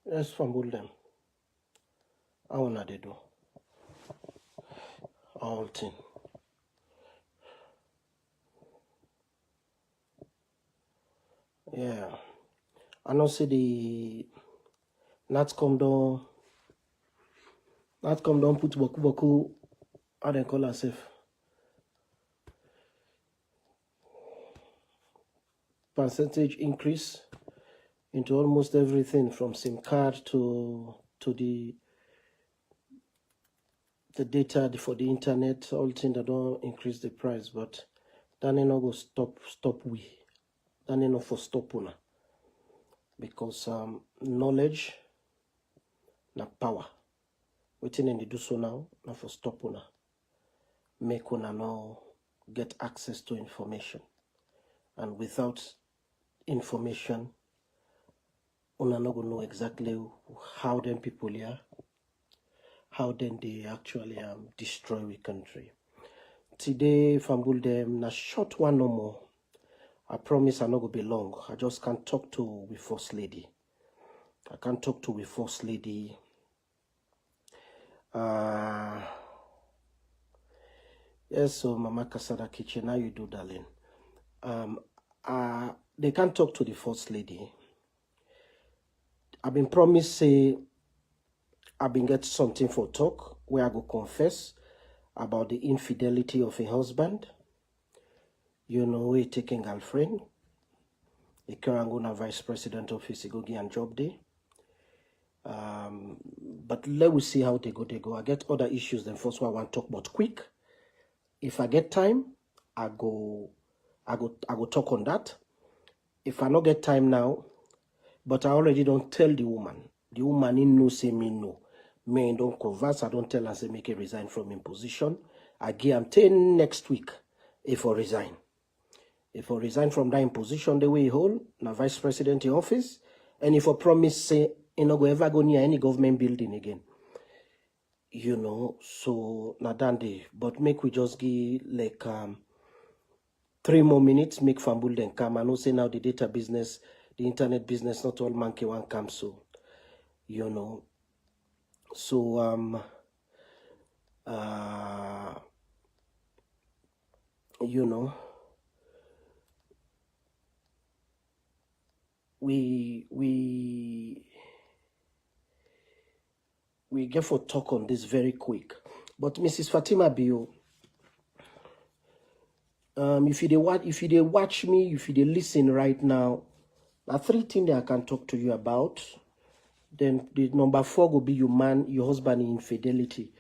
Yes, fumble them. How wanna they do? All thing. Yeah. I know see the Natcom don't put boku how they call herself. Percentage increase into almost everything from SIM card to the data for the internet, all things that don't increase the price, but that ain't not go stop we. That ain't not for stop una. Because knowledge na power. Waiting in the do so now, not for stop una. Make una now get access to information. And without information, una not gonna know exactly how them people here, how then they actually destroy we country. Today, Fambul them na short one no more. I promise I'm not gonna be long. I just can't talk to we first lady. I can't talk to we first lady. Yes, so Mama Kasada Kitchen, how you do, darling? They can't talk to the first lady. I've been promised say I've been get something for talk where I go confess about the infidelity of a husband. You know, he taking girlfriend. The Karanguna vice president office go get and job day. But let we see how they go. I get other issues than first one I want to talk about quick. If I get time, I go talk on that. If I not get time now, but I already don't tell the woman. The woman in no say me no. Me don't converse. I don't tell her say make her resign from in position. I guarantee next week if I resign. If I resign from that in position the way he hold, na vice president in office, and if I promise say you no go ever go near any government building again. You know, so na dande. But make we just give like 3 more minutes, make Fambul then come. I know say now the data business, the internet business, not all monkey one come, so you know. So you know, we get for talk on this very quick. But Mrs. Fatima Bio, if you dey watch me, if you dey listen right now, there are 3 things that I can talk to you about. Then the number 4 will be your husband infidelity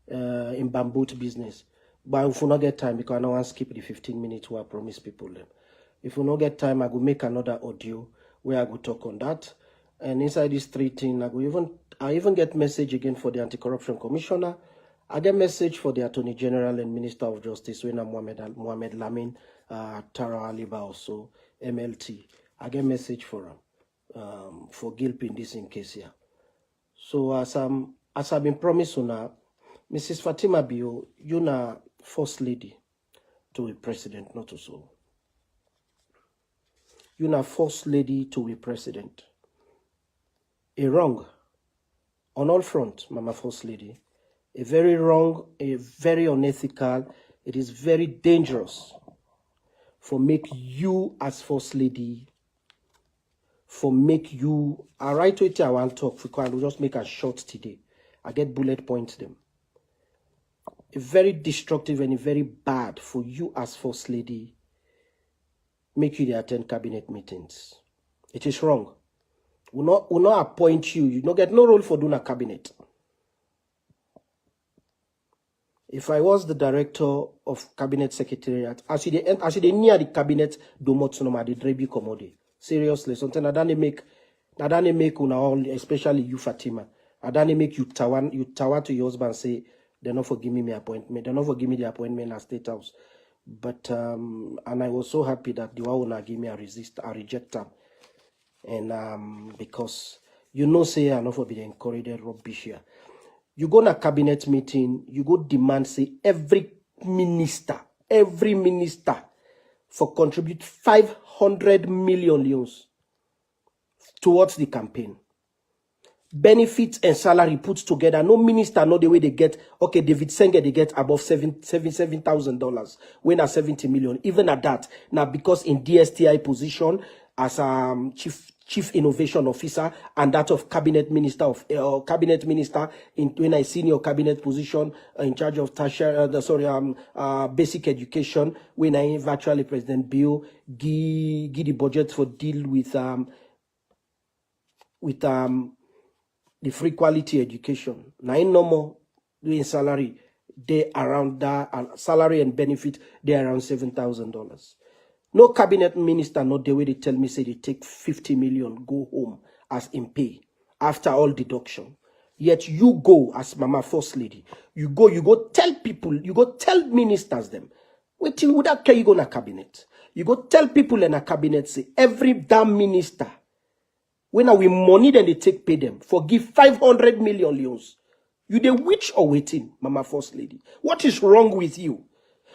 in bamboo business. But if we not get time, because I don't want to skip the 15 minutes where I promise people them. If we not get time, I will make another audio where I go talk on that. And inside these 3 things, I even get message again for the Anti-Corruption Commissioner. I get message for the Attorney General and Minister of Justice, when I'm Mohamed Lamin, Tara Aliba also, MLT. I get message for him. For gilping this in case here. So as I've been promised now, Mrs. Fatima Bio, you're na first lady to a president, not to so. You're na first lady to a president. A wrong on all fronts, Mama First Lady. A very wrong, a very unethical. It is very dangerous for make you as First Lady. For make you, I write to it, I want to talk, because I will just make a short today. I get bullet points them. A very destructive and a very bad for you as First Lady, make you to attend cabinet meetings. It is wrong. Will not appoint you. You don't get no role for doing a cabinet. If I was the director of cabinet secretariat, as you near the cabinet, do not know the drebi commode. Seriously, something I don't make una all, especially you, Fatima. I don't make you tower to your husband say they not forgive me my appointment. They not forgive me the appointment at State House. But and I was so happy that the one give me a reject them. And because you know say I not for be encouraged rubbish here. You go na cabinet meeting, you go demand say every minister for contribute 500 million leons towards the campaign. benefits and salary put together. No minister know the way they get. Okay, David Senge, they get above $7,000 when at 70 million. Even at that, now because in DSTI position as chief innovation officer and that of cabinet minister in when I senior cabinet position in charge of basic education when I virtually President Bill give the budget for deal with the free quality education. Now in no more doing salary, they around that and salary and benefit, they around $7,000. No cabinet minister, not the way they tell me, say they take 50 million, go home as in pay after all deduction. Yet you go as Mama First Lady, you go tell people, you go tell ministers them. Wait till would that care you go in a cabinet. You go tell people in a cabinet, say every damn minister, when we money then they take pay them, forgive 500 million leons. You the witch or waiting, Mama First Lady? What is wrong with you?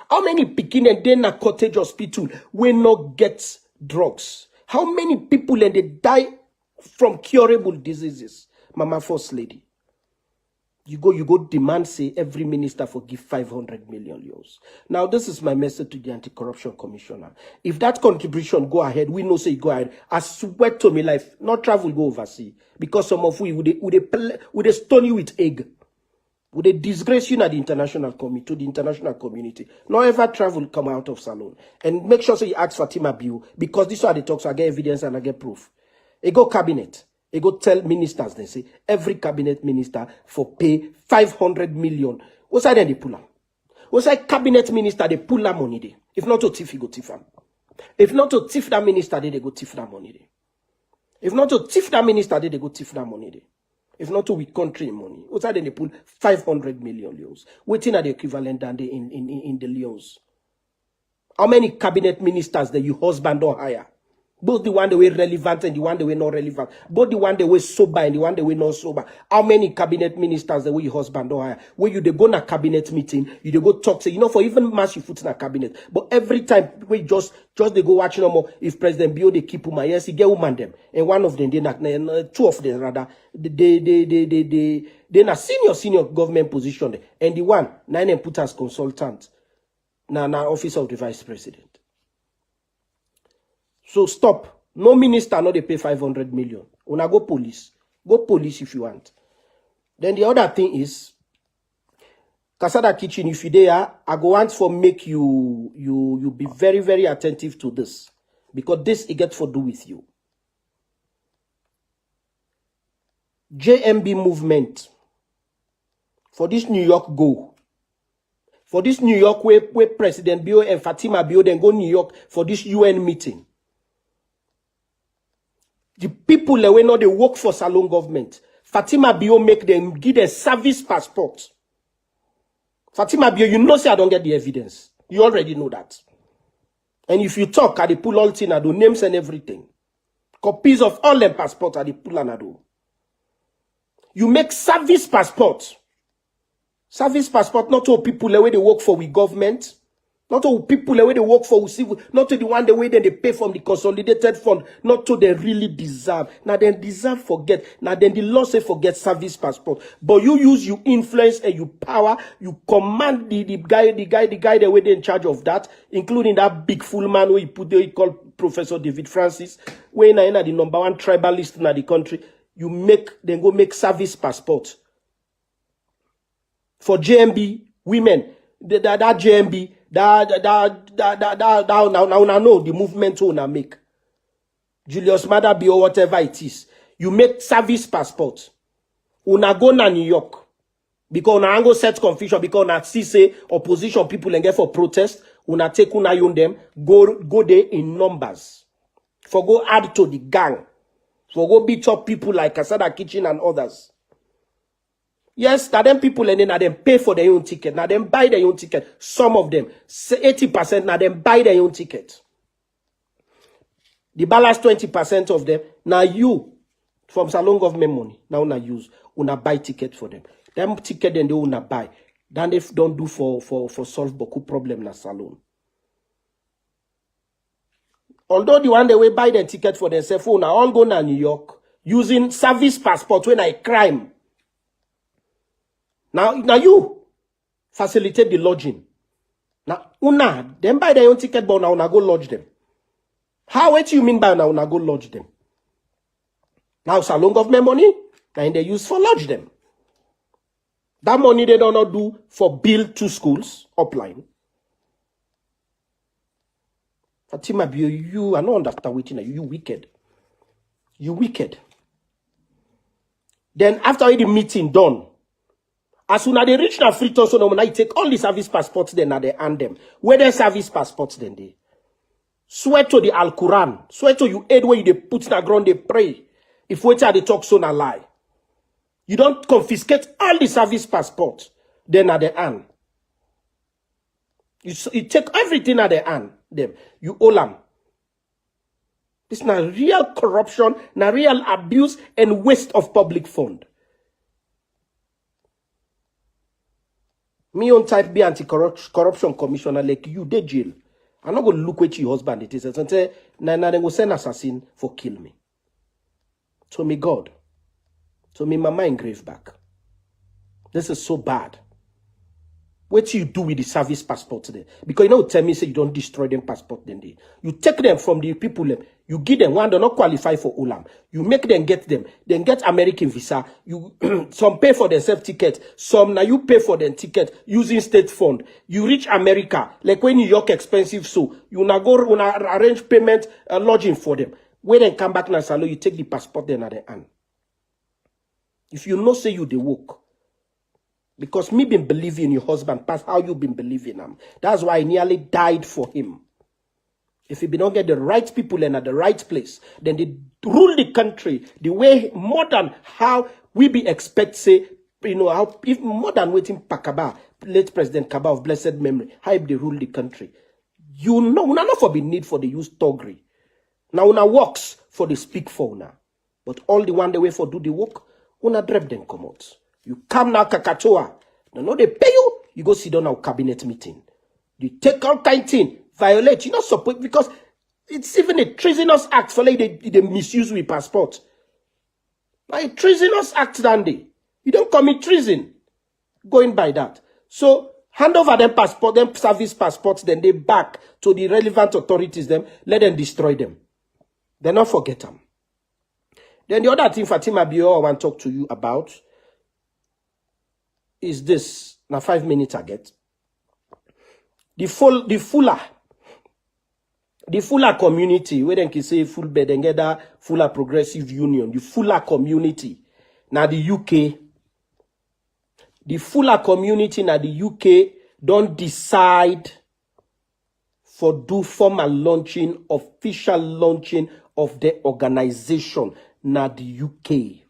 How many pikin and then a cottage hospital will not get drugs? How many people and they die from curable diseases, Mama First Lady? You go demand, say, every minister forgive 500 million euros. Now, this is my message to the Anti-Corruption Commissioner. If that contribution go ahead, we know say go ahead. I swear to me life, not travel go overseas. Because some of we would stone you with egg. Would they disgrace you at the international community, to the international community? Not ever travel come out of salon. And make sure so you ask Fatima Biu, because this is how they talk, so I get evidence and I get proof. They go cabinet. They go tell ministers, they say, every cabinet minister for pay 500 million. What's that then they pull them? What's that cabinet minister, they pull that money there? If not to thief, he go thief them. If not to thief that minister, they go thief that money there. If not to thief that minister, they go thief that money there. If not to with country money. What's that then they pull 500 million euros? Waiting at the equivalent than they in the leos. How many cabinet ministers that you husband or hire? Both the one that were relevant and the one that were not relevant. Both the one that were sober and the one that were not sober. How many cabinet ministers that were your husband or hire? Where you they go in a cabinet meeting, you they go talk, say, you know, for even mass you foot in a cabinet. But every time we just they go watch no more. If President Bio they keep woman, yes, he get woman them. And one of them, two of them rather, they in a senior government position. And the one, nine put as consultant. Now office of the vice president. So stop. No minister, no they pay 500 million. Una go police. Go police if you want. Then the other thing is, Kasada Kitchen, if you there, I go want for make you be very, very attentive to this. Because this it get for do with you. JMB movement. For this New York go. For this New York where President Bio and Fatima Bio then go New York for this UN meeting. The people that were not they work for Salon government. Fatima Bio make them give a service passport. Fatima Bio, you know say I don't get the evidence. You already know that. And if you talk, I they pull all thing, I do names and everything. Copies of all them passports, I they pull and I do. You make service passport. Service passport, not to people the way they work for with government. Not to people the way they work for civil, not to the one the way they pay from the consolidated fund, not to they really deserve. Now then deserve forget. Now then the law say forget service passport. But you use your influence and your power, you command the guy the way they in charge of that, including that big fool man who he put there, he called Professor David Francis, when I the #1 tribalist in the country, you then go make service passport. For JMB women, that JMB, now know the movement una make. Julius Madabi or whatever it is. You make service passport. Una go na New York. Because una go set confusion. Because una see say opposition people and get for protest. Una take una yon them. Go there in numbers. For go add to the gang. For go beat up people like Kasada Kitchen and others. Yes, now them people and then now them pay for their own ticket. Now them buy their own ticket. Some of them, 80% now them buy their own ticket. The balance 20% of them, now you, from Salon government money, now una use, una buy ticket for them. Them ticket then they una buy. Then they don't do for solve beaucoup problem na Salon. Although the one they will buy the ticket for themselves, una all go na New York. using service passport when I crime. Now you facilitate the lodging. Now, them buy their own ticket, but now go lodge them. What do you mean by now go lodge them? Now, salon government money, and they use for lodge them. That money they don't do for build 2 schools upline. Fatima, you are not understand waiting. You wicked. You wicked. Then after the meeting done, as soon as they reach the Freetown, so now take all the service passports then and they hand them. Where the service passports then they swear to the Al Quran, swear to you aid where you they put in the ground they pray. If wait they talk so na lie. You don't confiscate all the service passports then at the hand. You take everything at the hand. Them you owe them. This is not real corruption, not real abuse and waste of public fund. Me on type B anti-corruption commissioner like you, they jail. I'm not going to look at your husband. It is and say, nah, they go send assassin for kill me. To me, God. To me, mama in grave back. This is so bad. What do you do with the service passport there? Because you know, tell me, say you don't destroy them passport then they. You take them from the people, you give them one, they not qualify for Ulam. You make them, then get American visa. You some pay for their self ticket, some now you pay for their ticket using state fund. You reach America, like when New York expensive, so you now go arrange payment lodging for them. When they come back now, salon, you take the passport then at the hand. If you know, say you they work. Because me been believing in your husband, past how you been believing him. That's why I nearly died for him. If you don't get the right people and at the right place, then they rule the country the way more than how we be expect, say, you know, how if more than waiting Pakaba, late President Kaba of blessed memory, how they rule the country. You know, not for be need for the use toggery. Now una works for the speak for now. But all the one the way for do the work, una drive them come out. You come now, Kakatoa. No, they pay you. You go sit down our cabinet meeting. You take all kind of thing, violate. You not support because it's even a treasonous act for like they misuse with passport. Like a treasonous act, Dandy. You don't commit treason going by that. So hand over them passport, them service passports, then they back to the relevant authorities. Them let them destroy them. They not forget them. Then the other thing, Fatima Bio, I want to talk to you about. Is this now 5 minutes I get the fuller community where they can say full bed and get that fuller progressive union, the fuller community now the UK, the fuller community now the UK don't decide for do formal launching, official launching of the organization now the UK.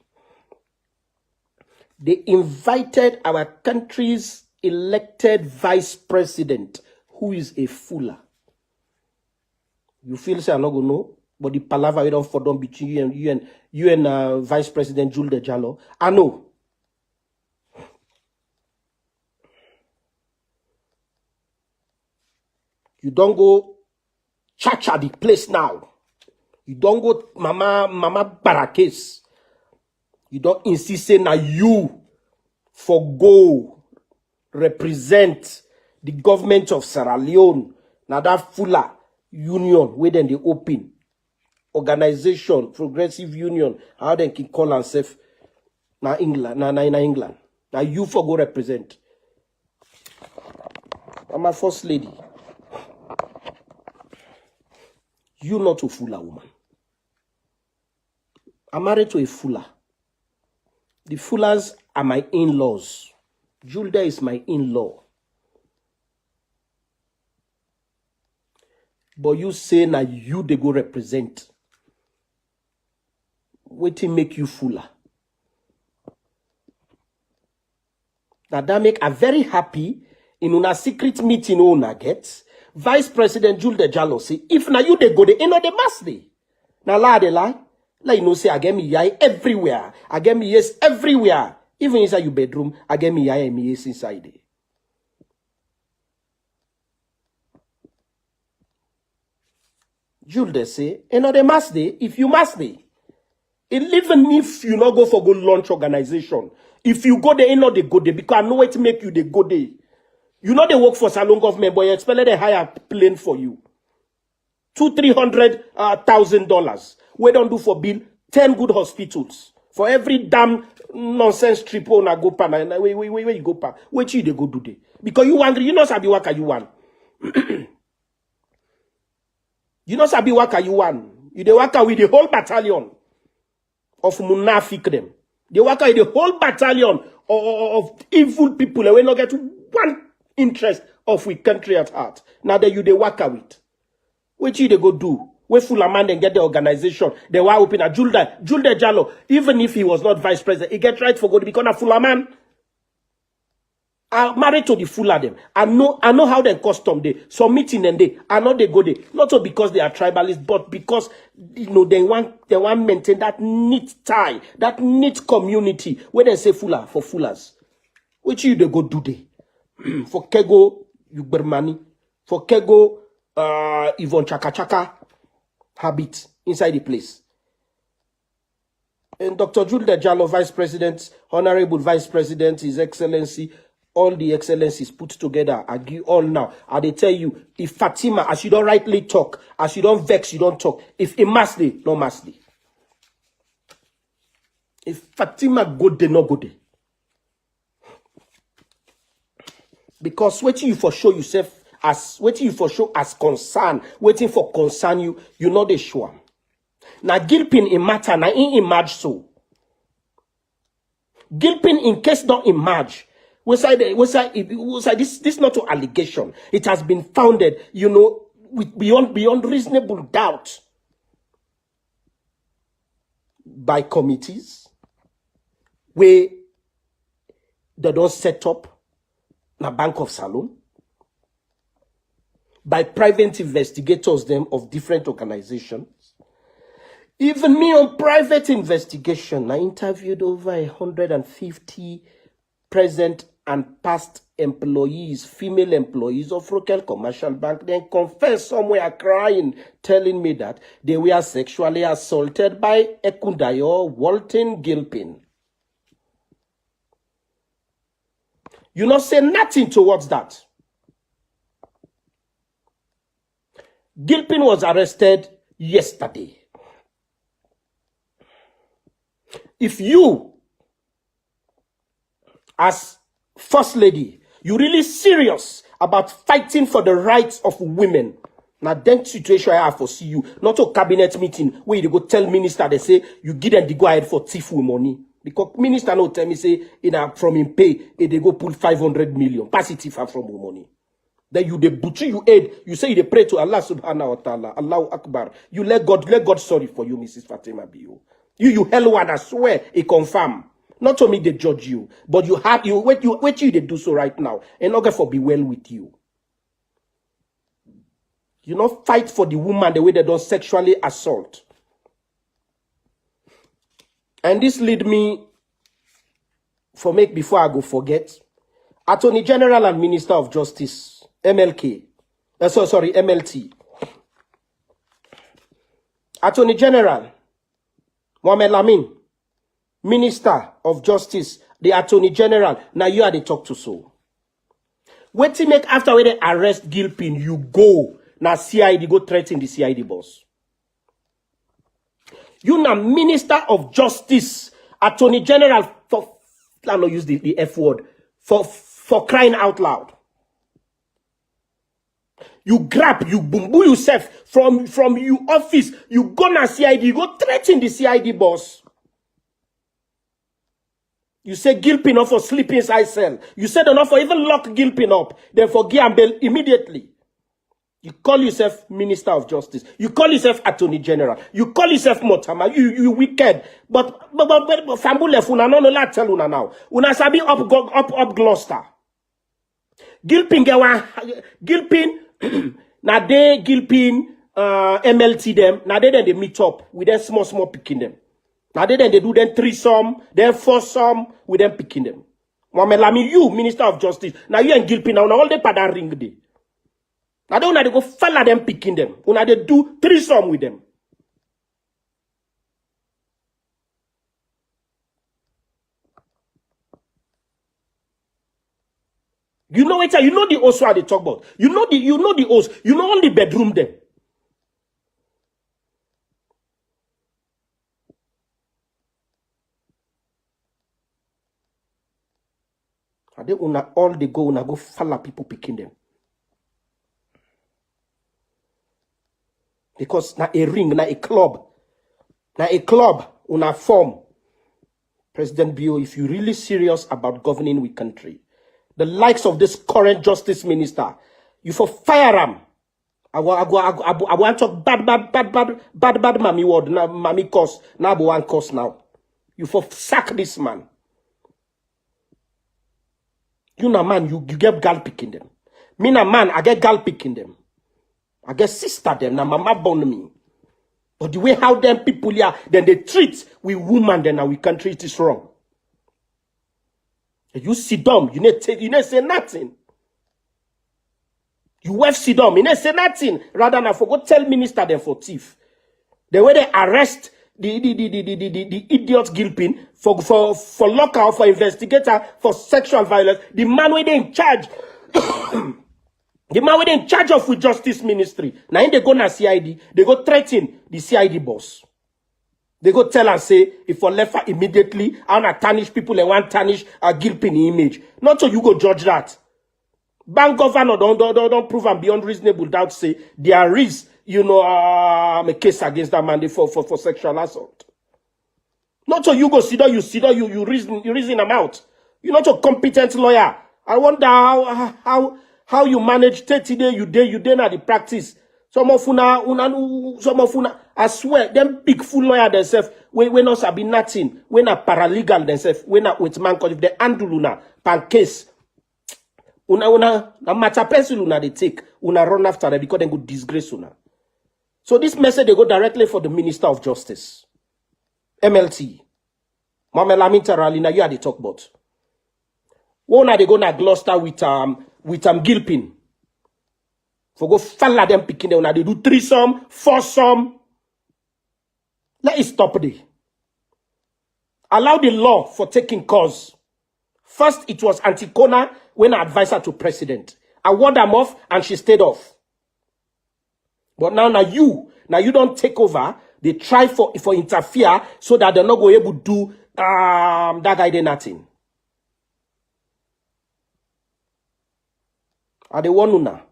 They invited our country's elected vice president, who is a fuller. You feel say I'm not gonna know, but the palaver you don't for them between you and Vice President Jules de Jallo. I know. You don't go cha-cha the place now. You don't go mama barakes. You don't insist say na you for go represent the government of Sierra Leone. Now that fuller union where then they open organization, progressive union, how they can call themselves na England, na England. Now you for go represent. I'm a first lady. You not a fuller woman. I'm married to a fuller. The Fullers are my in-laws. Julda is my in-law. But you say now you they go represent. Wait till make you fuller. Now that make a very happy in una secret meeting una get. Vice President Jules de Jallo say, if now you they go the end of the mass day. Now la de lie. Like you know, say I get me yai everywhere. I get me yes everywhere. Even inside your bedroom, I get me yai and me yes inside there. Jules say, another mass day, if you must day. Even if you not go for good launch organization, if you go there, you know they go there because I know it make you they go there. You know they work for salon government, but you expect they hire plane for you. $200,000-300,000. We don't do for bill 10 good hospitals for every damn nonsense trip on a go pa where you go pa. Wait you they go do there because you angry. You know sabi waka you want. You know sabi waka you want. You dey waka with the whole battalion of munafik them. They work with the whole battalion of evil people. And we not get one interest of we country at heart. Now that you they work with. Which you they go do? We full a man and get the organization. They were open a Julde Jallo. Even if he was not vice president, he get right for God to become a full man. I'm married to the full of them. I know how they custom they submitting and they. I know they go there. Not so because they are tribalists, but because you know they want maintain that neat tie, that neat community where they say fuller for fullers. Which you they go do they? For Kego Yugbermani, for Kego Yvonne Chaka habit inside the place. And Dr. Julde Jallo, Vice President, Honorable Vice President, His Excellency, all the excellencies put together, I give all now. And they tell you, if Fatima, as you don't rightly talk, as you don't vex, you don't talk. If it must be, no must be. If Fatima go there, no go there. Because waiting you for show yourself as waiting you for show as concern, waiting for concern you know the sure. Now gilpin in matter, now in emerge so. Gilpin in case don't emerge. We say this not an allegation. It has been founded, you know, with beyond reasonable doubt by committees where they don't set up a bank of salon, by private investigators them of different organizations. Even me on private investigation, I interviewed over 150 present and past employees, female employees of Rokel Commercial Bank. Then confess somewhere crying, telling me that they were sexually assaulted by Ekundayo Walton Gilpin. You not say nothing towards that. Gilpin was arrested yesterday. If you, as First Lady, you really serious about fighting for the rights of women, now then situation I have for see you, not a cabinet meeting where you go tell minister, they say, you give them the go ahead for thief with money. Because minister no tell me say, from him pay, they go pull 500 million, pass it from money. Then you the butcher you aid, you say you pray to Allah subhanahu wa ta'ala, Allahu Akbar. You let God sorry for you, Mrs. Fatima Bio. You hell one, I swear, it confirm. Not to me they judge you, but you they do so right now. And not for be well with you. You not fight for the woman the way they don't sexually assault. And this lead me before I go forget. Attorney General and Minister of Justice, MLT. Attorney General Mohamed Lamin, Minister of Justice, the Attorney General, now you are the talk to so. Wait till make after when they arrest Gilpin, you go. Now CID go threaten the CID boss. You now Minister of Justice, Attorney General for I don't use the F word for crying out loud. You grab, you bumbu yourself from your office, you go na CID, you go threaten the CID boss. You say Gilpin up for sleeping inside cell. You said enough for even lock Gilpin up. Then for Giambel immediately. You call yourself Minister of Justice. You call yourself Attorney General. You call yourself Motama. You wicked. But Fambule funa no la tell una now. Una sabi up Gloucester. Gilpin na they Gilpin MLT them. Na they meet up with them small picking them. Now they do them threesome, then foursome with them picking them. Mohamed Lamin, you Minister of Justice. Now you and Gilpin now all the padan ring day. Now they go follow them picking them. Una they do threesome with them. You know it, you know the house where they talk about. You know the house. You know only bedroom them. And they all they go follow people picking them. Because na a ring, na a club, una form. President Bio, if you're really serious about governing we country, the likes of this current justice minister, you for fire him. I want to talk bad mommy word, mommy curse, now one curse now. You for sack this man. You na man, you get gal picking them. Me na man, I get gal picking them. I get sister them, na mama born me. But the way how them people here, then they treat we woman, then now we country it is wrong. You sit down, you need say nothing. You wife sit down, you need say nothing. Rather than forgot tell minister them for thief. The way they arrest the idiot Gilpin for lockout, for investigator, for sexual violence, the man where they in charge. The man where they in charge of with justice ministry. Now they go na CID, they go threaten the CID boss. They go tell and say, if for left her immediately, I want to tarnish people and want to tarnish a Gilpin image. Not so you go judge that. Bank governor don't prove and beyond reasonable doubt say there is, a case against that man for sexual assault. Not so you go sit down, you reason them out. You're not a competent lawyer. I wonder how you manage 30 days, you day na the practice. Some of una, I swear, them big full lawyer themselves, we not sabi nothing, we not paralegal themselves, we not with man, cause if they handle una, pan case, na matter pencil una they take, una run after them because they go disgrace una. So this message, they go directly for the Minister of Justice. MLT. Mama Laminta Ralina, you are the talk about. One are they go na Gloucester with Gilpin. For go follow them picking them. They do 3-some, 4-some. Let it stop there. Allow the law for taking cause. First, it was Anticona when I advised her to president. I ward them off and she stayed off. But now you don't take over. They try for interfere so that they're not going able to do that guy did nothing. Are they one now?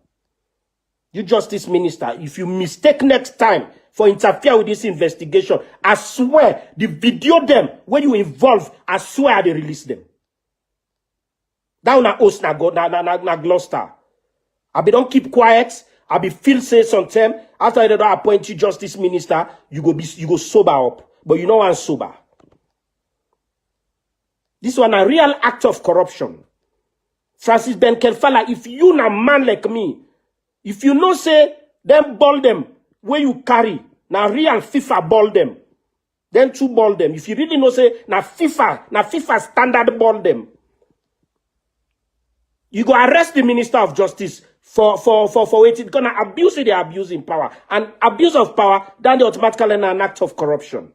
You justice minister, if you mistake next time for interfere with this investigation, I swear the video them when you involve, I swear they release them. Down na host na Gloucester. I be don't keep quiet. I be feel say sometime after they don't appoint you justice minister, you go sober up. But you know I'm sober. This one a real act of corruption. Francis Ben Kelfala, if you na man like me, if you know say them ball them where you carry, na real FIFA ball them, then 2 ball them. If you really know say na FIFA standard ball them, you go arrest the Minister of Justice for waiting. Gonna abuse it, they are abusing power. And abuse of power, then they automatically an act of corruption.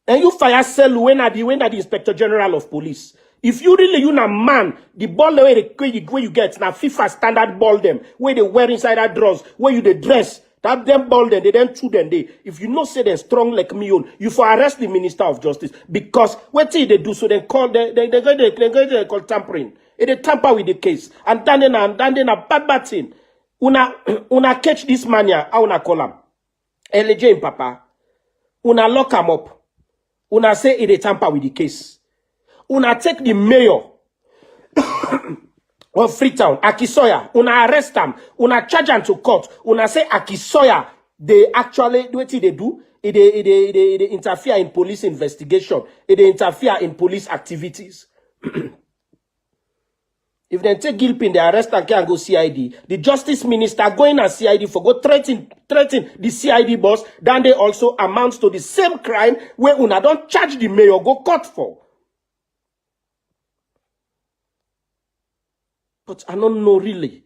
And you fire sell when at the Inspector General of Police. If you really you na man, the ball where you get na FIFA standard ball them, where they wear inside that drawers, where you the dress, that them ball them, they then chew them they. If you know say they're strong like me on, you for arrest the Minister of Justice because what they do so they call they call tampering. They tamper with the case and then a bad thing. Una catch this man here, how una call him? LJ in papa. Una lock him up. Una say they tamper with the case. Una take the mayor of Freetown, Akisoya, una arrest him, una charge him to court, una say Akisoya, they actually, what they do? They interfere in police investigation, they interfere in police activities. If they take Gilpin, they arrest and can go CID. The justice minister going at CID for go threaten the CID boss, then they also amounts to the same crime where una don't charge the mayor, go court for. But I don't know really.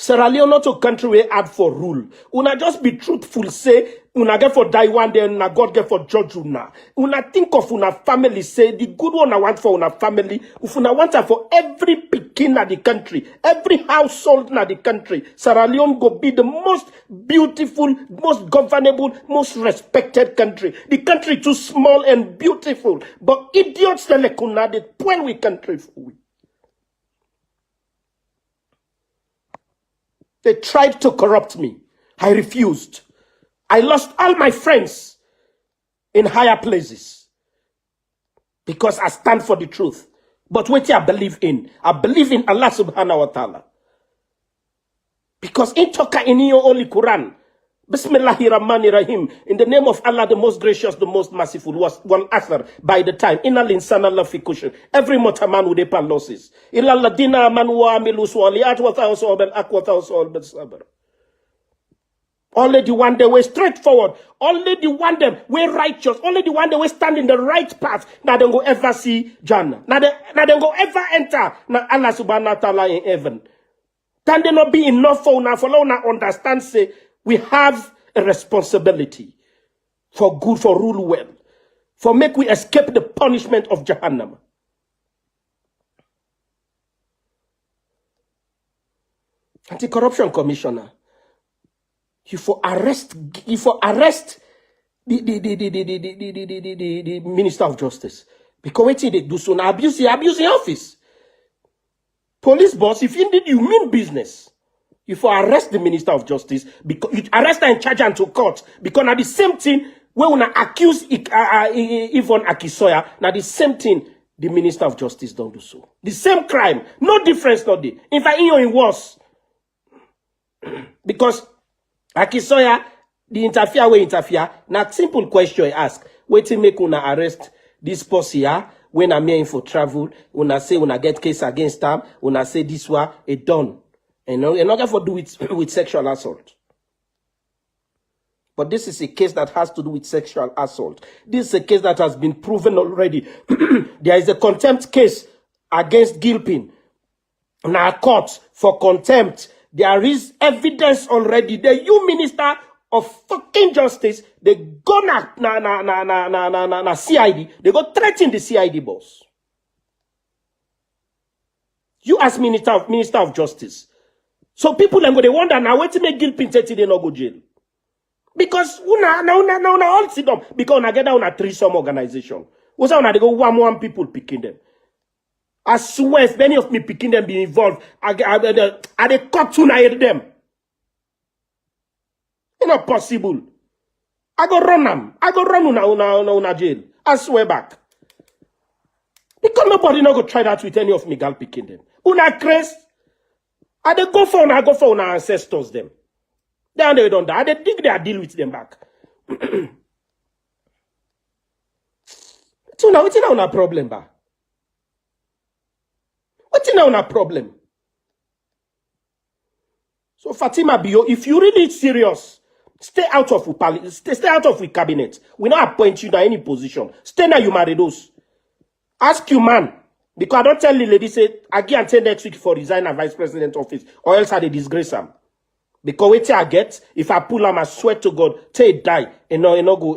Sierra Leone not a country where add for rule. Una just be truthful, say, una get for die one day, una God get for judge una. Una think of una family, say, the good one I want for una family, if una want her for every pikin na the country, every household na the country, Sierra Leone go be the most beautiful, most governable, most respected country. The country too small and beautiful, but idiots like una, they point we country for we. They tried to corrupt me. I refused. I lost all my friends in higher places because I stand for the truth. But what I believe in Allah subhanahu wa ta'ala. Because in Toka in your only Quran, Bismillahirrahmanirrahim, in the name of Allah, the most gracious, the most merciful, was one author by the time. Inna l'insana lafi kushr. Every motaman would have losses. Illa ladina man wa amilu swaliat wa thawsawbal akwa thawsawbal sabr. Only the one that way straightforward. Only the one that way righteous. Only the one that way stand in the right path. Now they go ever see Jannah. Now they go ever enter now Allah subhanahu wa ta'ala in heaven. Can they not be enough for now? For now understand say we have a responsibility for good, for rule well, for make we escape the punishment of Jahannam. Anti-corruption commissioner, you for arrest the minister of justice because what they do so now abuse the office. Police boss, if indeed you mean business, you for arrest the minister of justice because you arrest her and charge her to court because now the same thing when we accuse Yvonne Akisoya, now the same thing the minister of justice don't do so. The same crime, no difference, not there. In fact, it was because Akisoya the interfere. Now simple question I ask: wait till make una arrest this person here when I'm here for travel? Una say una get case against them. Una say this one it done. And not for do with sexual assault. But this is a case that has to do with sexual assault. This is a case that has been proven already. There is a contempt case against Gilpin in our court for contempt. There is evidence already. The you minister of fucking justice, they go na CID. They go threaten the CID boss. You as minister of justice. So people they wonder now wait to make Gilpin 30 they not go jail. Because una all sit down because una get down a threesome organization. What's una they go one people picking them. I swear if many of me picking them be involved, I they cut to them. It's not possible. I go run them. I go run una jail. I swear back. Because nobody not go try that with any of me gal picking them. Una craze. I they go for una ancestors them. Then they don't die. They dig their deal with them back. So now what's now a problem ba? What's now a problem? So Fatima Bio, if you really serious, stay out of stay out of the cabinet. We not appoint you to any position. Stay now you marry those. Ask you man. Because I don't tell the lady say I get until next week for resign a vice president office, or else I they disgrace him. Because wait till I get, if I pull him, I swear to God, till he die, and no go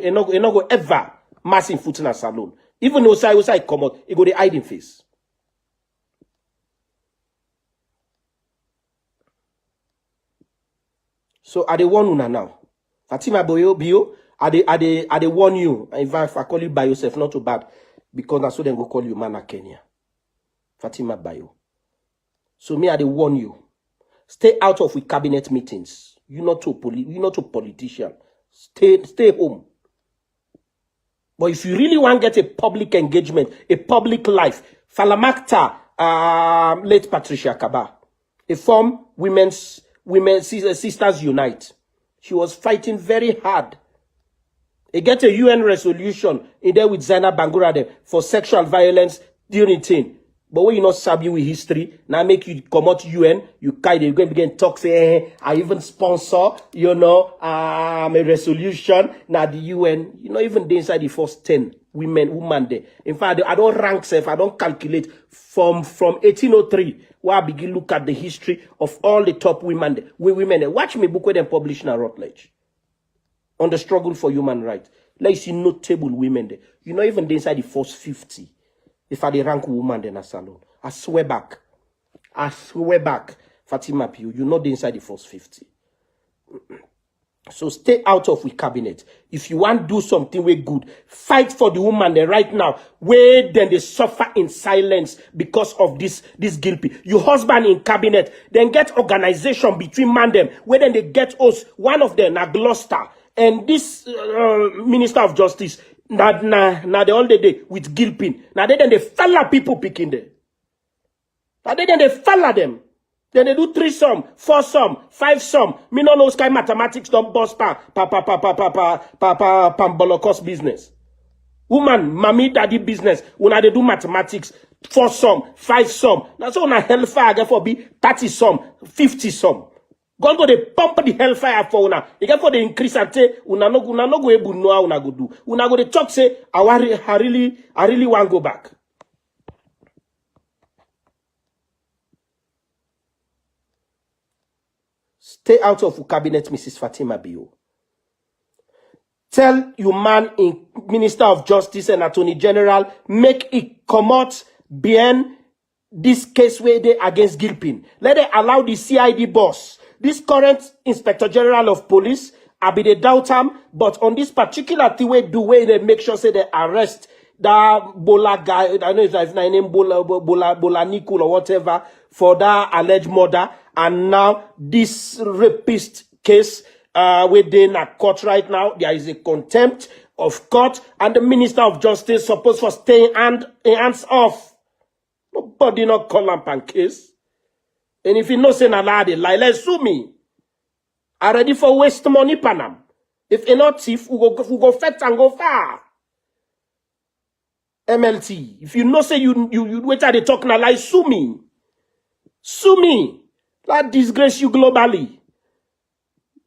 ever mass in foot in a salon. Even though I come out, he go the hiding face. So I they warn you now. Fatima Bio, I they warn you. In fact, if I call you by yourself, not too bad, because that's what they go call you Mana Kenya. Fatima Bayo. So me, I dey warn you. Stay out of with cabinet meetings. You're not a politician. Stay home. But if you really want to get a public engagement, a public life, Falamakta, late Patricia Kaba, a form Women's Sisters Unite. She was fighting very hard. They get a UN resolution in there with Zainab Bangura for sexual violence during teen. But when you not sabi with history, now make you come out to UN, you kind of going to begin talk, say, I even sponsor, a resolution. Now the UN, even they inside the first 10 women there. In fact, I don't rank self, I don't calculate from 1803, where I begin look at the history of all the top women there. Watch me book where they publish in Routledge on the struggle for human rights. Like see notable women there. Even they inside the first 50. If I rank woman then a salon. I swear back, Fatima Pio, they inside the first 50. So stay out of the cabinet. If you want to do something way good, fight for the woman then right now. Where then they suffer in silence because of this guilty. Your husband in cabinet, then get organization between man them. Where then they get us, one of them, na Gloucester. And this Minister of Justice, now the all the day with Gilpin. Now then they follow people picking there. Now then they follow them. Then they do 3 sum, 4 sum, 5 sum. Me no know sky mathematics don't bust pambolokos business. Woman, mommy, daddy business. Una they do mathematics, 4 sum, 5 sum. Now so una hellfire get for be 30 sum, 50 sum. God go they pump the hellfire for una. You get for the increase and say una no go able know how una go do. Una go they talk say I really want go back. Stay out of the cabinet, Mrs. Fatima Bio. Tell your man in Minister of Justice and Attorney General, make it come out behind this case where they against Gilpin. Let it allow the CID boss, this current Inspector General of Police, I be the doubt him, but on this particular thing where they make sure say they arrest that Bola guy, I don't know if his name Bola Nicole or whatever, for that alleged murder, and now this rapist case where they in a court right now, there is a contempt of court, and the Minister of Justice supposed for staying hands off. Nobody not call up and case. And if you know say na lie, let's sue me. I ready for waste money, Panam. If you not thief, we go fetch and go far. MLT. If you know say you wait at the talk na lie, sue me. Sue me. That disgrace you globally.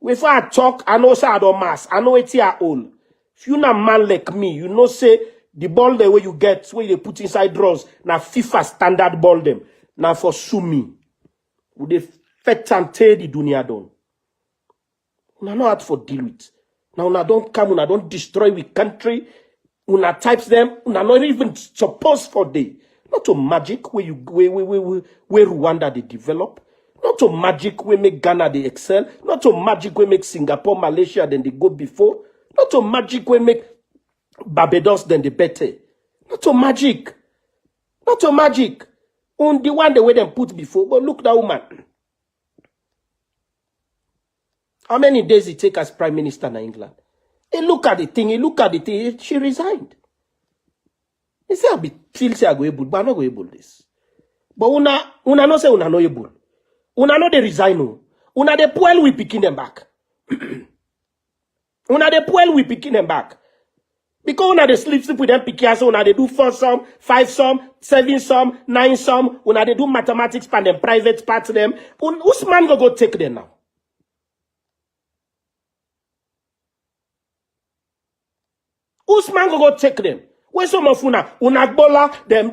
If I talk, I know say I don't mass. I know it's here all. If you not man like me, you know say the ball the way you get, where they put inside drawers, na FIFA standard ball them. Now for sue me. Would they fetch and tear the dunya down? Una know how to deal with. Now una don't come, una don't destroy the country. Una types them, una not even supposed for day. Not to magic where Rwanda they develop. Not to magic where make Ghana they excel. Not to magic where make Singapore, Malaysia then they go before. Not to magic where make Barbados then they better. Not to magic. Not to magic. On the one the way them put before. But look that woman. How many days it take as Prime Minister in England? He look at the thing, she resigned. He said, I feel say I go able, but I not go able this. But una no say una no able. Una no they resign no. Una de poil we picking them back. Una de poil we picking them back. Because una they sleep with them picking so una they do 4 sum, 5 sum, 7 sum, 9 sum, una they do mathematics pan them private parts them. Whose man go take them now? Whose man go take them? Where some of una bola them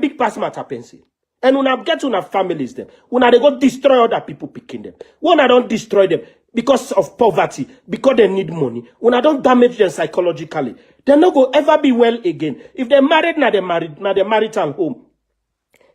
big pass matter pencil. And una get una families them. Una they go destroy other people picking them. Una don't destroy them because of poverty, because they need money. Una don't damage them psychologically. They not go ever be well again. If they're married, now they marital home.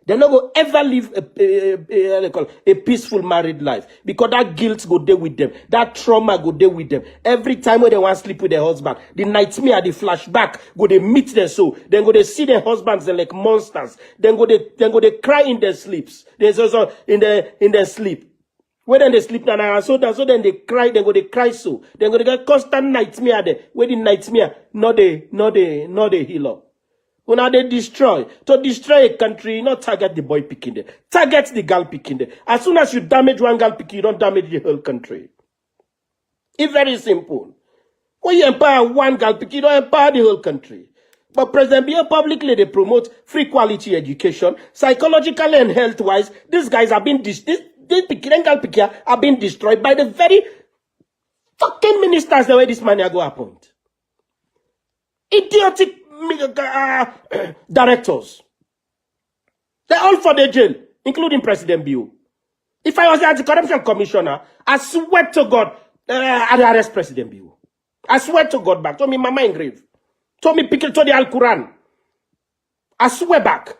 They not go ever live a peaceful married life. Because that guilt go there with them. That trauma go there with them. Every time when they want to sleep with their husband, the nightmare, the flashback, go they meet them so. Then go they see their husbands like monsters. Then go they cry in their sleeps. There's also in their sleep. When they sleep now, so then they cry, then go they cry so. Then go they get constant nightmare there. Where the nightmare, not they heal up. When they destroy. To destroy a country, not target the boy picking there. Target the girl picking there. As soon as you damage one girl picking, you don't damage the whole country. It's very simple. When you empower one girl picking, you don't empower the whole country. But President Biya publicly, they promote free quality education. Psychologically and health-wise, these guys have been, these Pikirengal have been destroyed by the very fucking ministers the way this man go appoint. Idiotic directors. They're all for the jail, including President Biya. If I was the anti-corruption commissioner, I swear to God, I'd arrest President Biya. I swear to God back. Told me mama in grave. Told me pick to the Al-Quran. I swear back.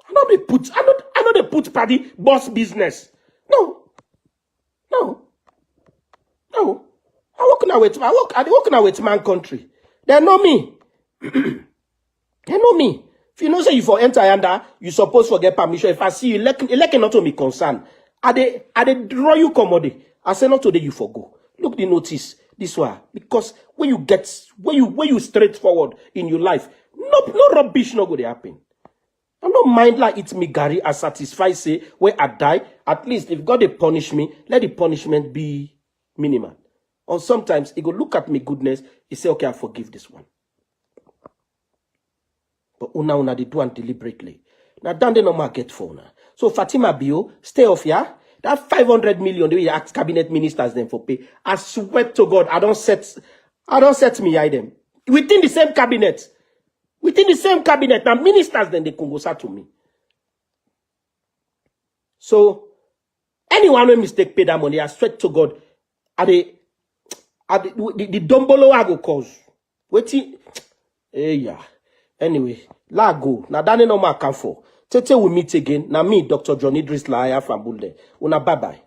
I know they put party boss business. No. I work now with man country. They know me. They know me. If you know say you for enter under, you supposed to get permission. If I see you, like not to be concerned. I they draw you commodity. I say not today you forgo. Look the notice. This one. Because when you straightforward in your life, no rubbish no go to happen. I don't mind like it's me Gary I satisfy say when I die, at least if God they punish me, let the punishment be minimal. Or sometimes he go look at me goodness, he say, okay, I forgive this one. But una they do it deliberately. Now down the normal get for now. So Fatima Bio, stay off here. That 500 million, they ask cabinet ministers them for pay. I swear to God, I don't set me them. Within the same cabinet. Now ministers then they can go to me. So anyone who mistake pay that money, I swear to God, the dumbolo I go cause. Waiting. Yeah. Anyway, la go. Now that no more come for. Tete we meet again. Now me, Dr. John Idris Laya from Bulde. Una bye bye.